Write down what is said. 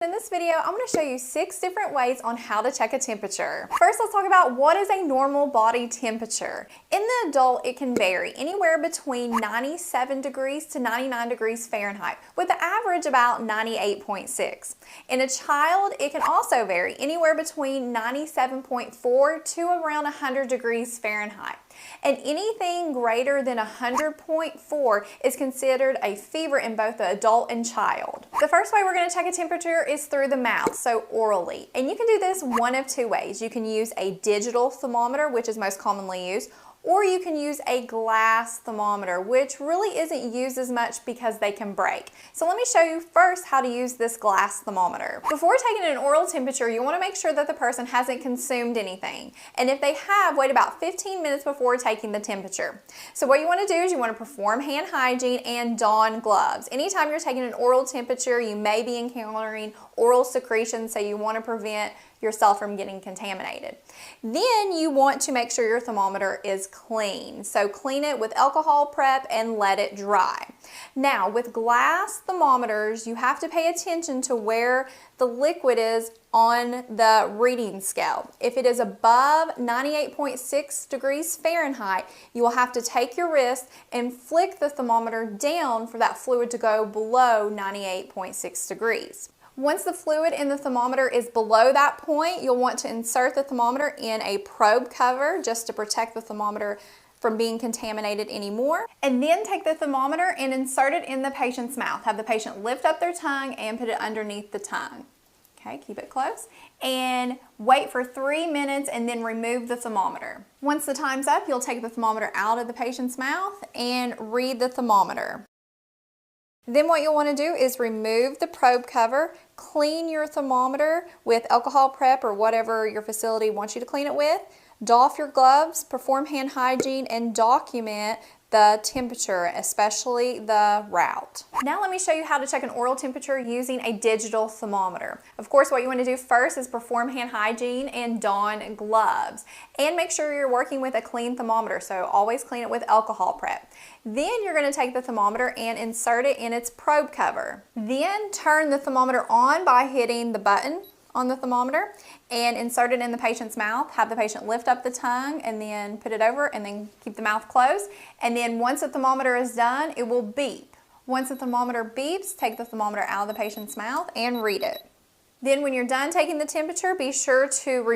In this video, I'm going to show you 6 different ways on how to check a temperature. First, let's talk about what is a normal body temperature. In the adult, it can vary anywhere between 97 degrees to 99 degrees Fahrenheit, with the average about 98.6. In a child, it can also vary anywhere between 97.4 to around 100 degrees Fahrenheit. And anything greater than 100.4 is considered a fever in both the adult and child. The first way we're going to check a temperature is through the mouth, so orally. And you can do this one of 2 ways. You can use a digital thermometer, which is most commonly used, or you can use a glass thermometer, which really isn't used as much because they can break. So let me show you first how to use this glass thermometer. Before taking an oral temperature, you want to make sure that the person hasn't consumed anything. And if they have, wait about 15 minutes before taking the temperature. So what you want to do is you want to perform hand hygiene and don gloves. Anytime you're taking an oral temperature, you may be encountering oral secretions, so you want to prevent yourself from getting contaminated. Then you want to make sure your thermometer is clean. So clean it with alcohol prep and let it dry. Now with glass thermometers, you have to pay attention to where the liquid is on the reading scale. If it is above 98.6 degrees Fahrenheit, you will have to take your wrist and flick the thermometer down for that fluid to go below 98.6 degrees. Once the fluid in the thermometer is below that point, you'll want to insert the thermometer in a probe cover just to protect the thermometer from being contaminated anymore. And then take the thermometer and insert it in the patient's mouth. Have the patient lift up their tongue and put it underneath the tongue. Okay, keep it close. And wait for 3 minutes and then remove the thermometer. Once the time's up, you'll take the thermometer out of the patient's mouth and read the thermometer. Then what you'll want to do is remove the probe cover, clean your thermometer with alcohol prep or whatever your facility wants you to clean it with, doff your gloves, perform hand hygiene, and document the temperature, especially the route. Now let me show you how to check an oral temperature using a digital thermometer. Of course, what you want to do first is perform hand hygiene and don gloves. And make sure you're working with a clean thermometer, so always clean it with alcohol prep. Then you're going to take the thermometer and insert it in its probe cover. Then turn the thermometer on by hitting the button on the thermometer and insert it in the patient's mouth. Have the patient lift up the tongue and then put it over and then keep the mouth closed. And then once the thermometer is done, it will beep. Once the thermometer beeps, take the thermometer out of the patient's mouth and read it. Then when you're done taking the temperature, be sure to